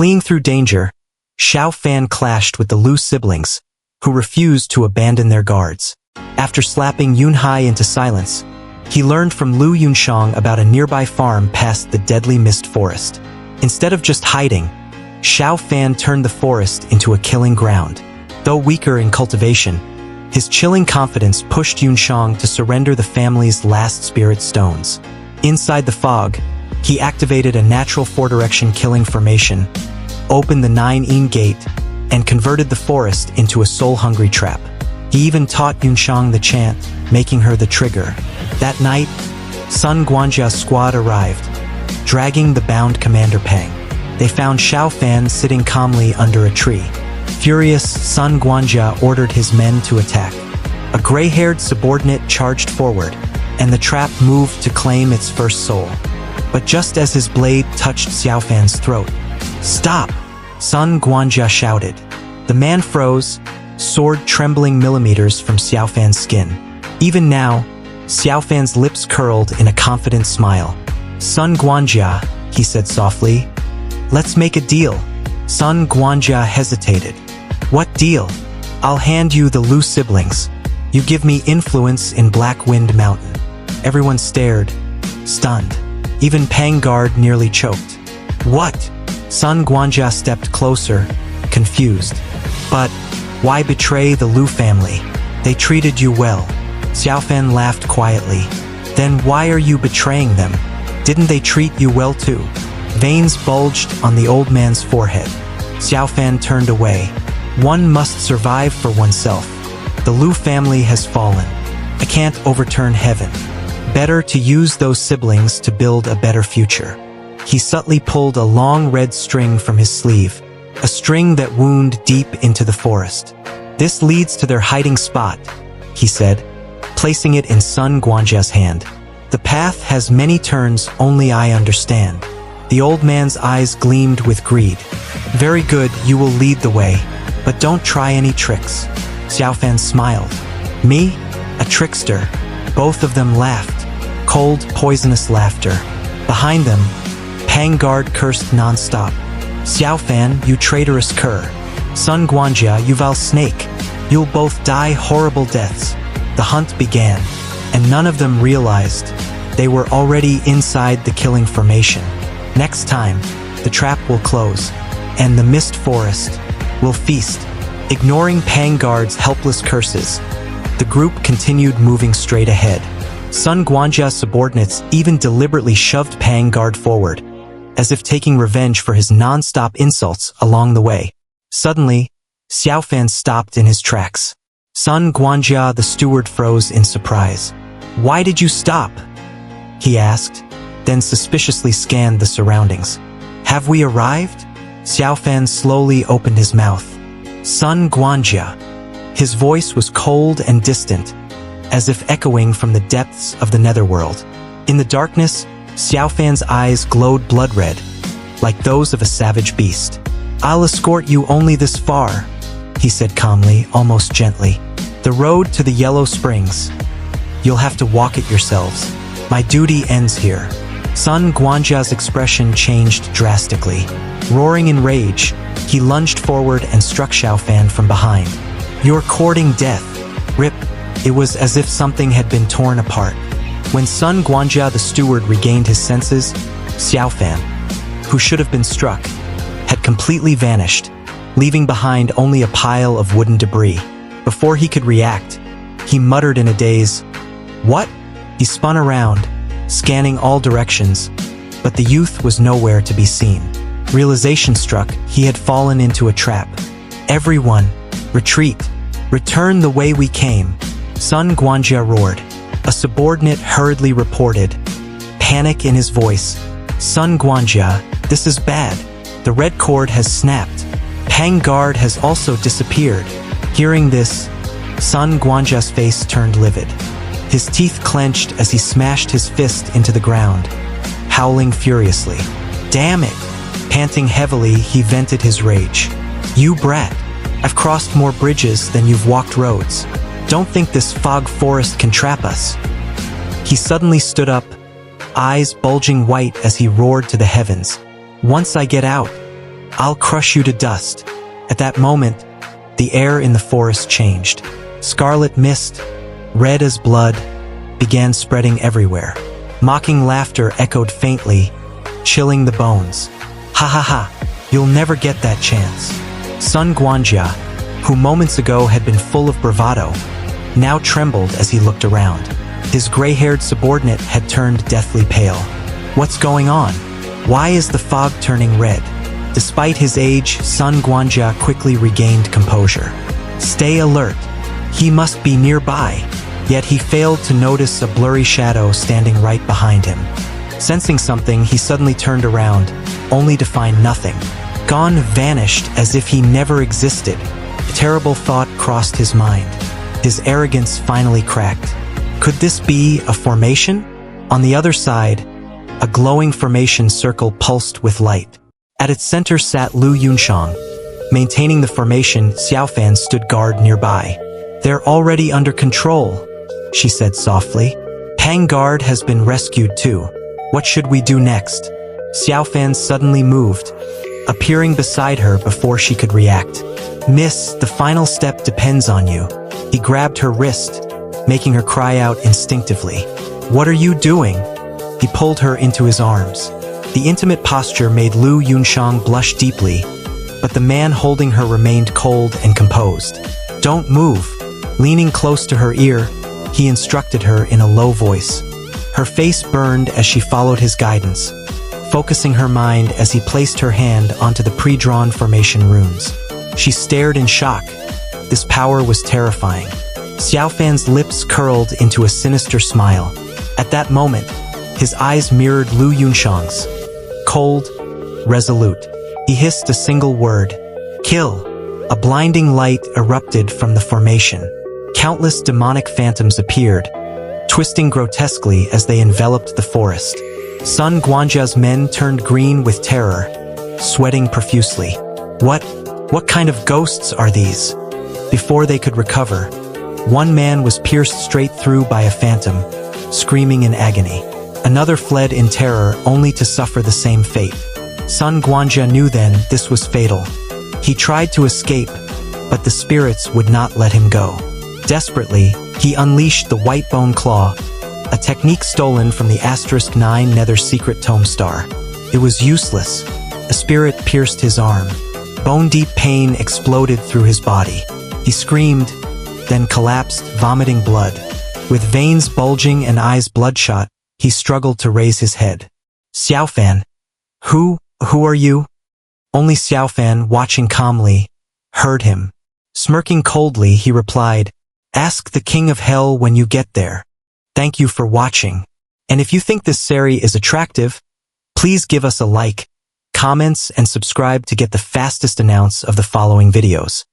Fleeing through danger, Xiao Fan clashed with the Lu siblings, who refused to abandon their guards. After slapping Yunhai into silence, he learned from Lu Yunshang about a nearby farm past the deadly mist forest. Instead of just hiding, Xiao Fan turned the forest into a killing ground. Though weaker in cultivation, his chilling confidence pushed Yunshang to surrender the family's last spirit stones. Inside the fog, he activated a natural four-direction killing formation, opened the 9-yin gate, and converted the forest into a soul-hungry trap. He even taught Yunshang the chant, making her the trigger. That night, Sun Guanjia's squad arrived, dragging the bound Commander Peng. They found Xiao Fan sitting calmly under a tree. Furious, Sun Guanjia ordered his men to attack. A gray-haired subordinate charged forward, and the trap moved to claim its first soul. But just as his blade touched Xiao Fan's throat, "Stop!" Sun Guanjia shouted. The man froze, sword trembling millimeters from Xiao Fan's skin. Even now, Xiao Fan's lips curled in a confident smile. "Sun Guanjia," he said softly, "let's make a deal." Sun Guanjia hesitated. "What deal?" "I'll hand you the Lu siblings. You give me influence in Black Wind Mountain." Everyone stared, stunned. Even Pang Guard nearly choked. "What?" Sun Guanjia stepped closer, confused. "But why betray the Lu family? They treated you well." Xiao Fan laughed quietly. "Then why are you betraying them? Didn't they treat you well too?" Veins bulged on the old man's forehead. Xiao Fan turned away. "One must survive for oneself. The Lu family has fallen. I can't overturn heaven. Better to use those siblings to build a better future." He subtly pulled a long red string from his sleeve, a string that wound deep into the forest. "This leads to their hiding spot," he said, placing it in Sun Guanjia's hand. "The path has many turns only I understand." The old man's eyes gleamed with greed. "Very good, you will lead the way, but don't try any tricks." Xiao Fan smiled. "Me? A trickster?" Both of them laughed, cold, poisonous laughter. Behind them, Pang Guard cursed non-stop. "Xiao Fan, you traitorous cur. Sun Guanjia, you vile snake. You'll both die horrible deaths." The hunt began, and none of them realized they were already inside the killing formation. Next time, the trap will close, and the mist forest will feast. Ignoring Pang Guard's helpless curses, the group continued moving straight ahead. Sun Guanjia's subordinates even deliberately shoved Pang Guard forward, as if taking revenge for his non-stop insults along the way. Suddenly, Xiao Fan stopped in his tracks. Sun Guanjia, the steward, froze in surprise. "Why did you stop?" he asked, then suspiciously scanned the surroundings. "Have we arrived?" Xiao Fan slowly opened his mouth. "Sun Guanjia." His voice was cold and distant, as if echoing from the depths of the netherworld. In the darkness, Xiao Fan's eyes glowed blood red, like those of a savage beast. "I'll escort you only this far," he said calmly, almost gently. "The road to the Yellow Springs. You'll have to walk it yourselves. My duty ends here." Sun Guanjia's expression changed drastically. Roaring in rage, he lunged forward and struck Xiao Fan from behind. "You're courting death." Rip! It was as if something had been torn apart. When Sun Guanjia the steward regained his senses, Xiao Fan, who should have been struck, had completely vanished, leaving behind only a pile of wooden debris. Before he could react, he muttered in a daze, "What?" He spun around, scanning all directions, but the youth was nowhere to be seen. Realization struck, he had fallen into a trap. "Everyone, retreat! Return the way we came!" Sun Guanjia roared. A subordinate hurriedly reported, panic in his voice. "Sun Guanjia, this is bad. The red cord has snapped. Pang Guard has also disappeared." Hearing this, Sun Guanjia's face turned livid. His teeth clenched as he smashed his fist into the ground, howling furiously. "Damn it!" Panting heavily, he vented his rage. "You brat! I've crossed more bridges than you've walked roads. Don't think this fog forest can trap us." He suddenly stood up, eyes bulging white as he roared to the heavens. "Once I get out, I'll crush you to dust. At that moment, the air in the forest changed. Scarlet mist, red as blood, began spreading everywhere. Mocking laughter echoed faintly, chilling the bones. Ha ha ha, you'll never get that chance. Sun Guanjia, who moments ago had been full of bravado, now trembled as he looked around. His gray-haired subordinate had turned deathly pale. What's going on? Why is the fog turning red? Despite his age, Sun Guanjia quickly regained composure. Stay alert. He must be nearby. Yet he failed to notice a blurry shadow standing right behind him. Sensing something, he suddenly turned around, only to find nothing. Gon vanished as if he never existed. A terrible thought crossed his mind. His arrogance finally cracked. Could this be a formation? On the other side, a glowing formation circle pulsed with light. At its center sat Lu Yunshang. Maintaining the formation, Xiaofan stood guard nearby. They're already under control, she said softly. Pang Guard has been rescued too. What should we do next? Xiaofan suddenly moved, appearing beside her before she could react. Miss, the final step depends on you. He grabbed her wrist, making her cry out instinctively. What are you doing? He pulled her into his arms. The intimate posture made Lu Yunshang blush deeply, but the man holding her remained cold and composed. Don't move. Leaning close to her ear, he instructed her in a low voice. Her face burned as she followed his guidance, focusing her mind as he placed her hand onto the pre-drawn formation runes. She stared in shock. This power was terrifying. Xiaofan's lips curled into a sinister smile. At that moment, his eyes mirrored Lu Yunshang's. Cold, resolute. He hissed a single word. Kill. A blinding light erupted from the formation. Countless demonic phantoms appeared, twisting grotesquely as they enveloped the forest. Sun Guanjia's men turned green with terror, sweating profusely. What kind of ghosts are these? Before they could recover, one man was pierced straight through by a phantom, screaming in agony. Another fled in terror only to suffer the same fate. Sun Guanjia knew then this was fatal. He tried to escape, but the spirits would not let him go. Desperately, he unleashed the White Bone Claw, a technique stolen from the *9 Nether Secret Tome Star. It was useless. A spirit pierced his arm. Bone-deep pain exploded through his body. He screamed, then collapsed, vomiting blood. With veins bulging and eyes bloodshot, he struggled to raise his head. Xiaofan. Who are you? Only Xiaofan, watching calmly, heard him. Smirking coldly, he replied, Ask the King of Hell when you get there. Thank you for watching. And if you think this series is attractive, please give us a like, comments, and subscribe to get the fastest announce of the following videos.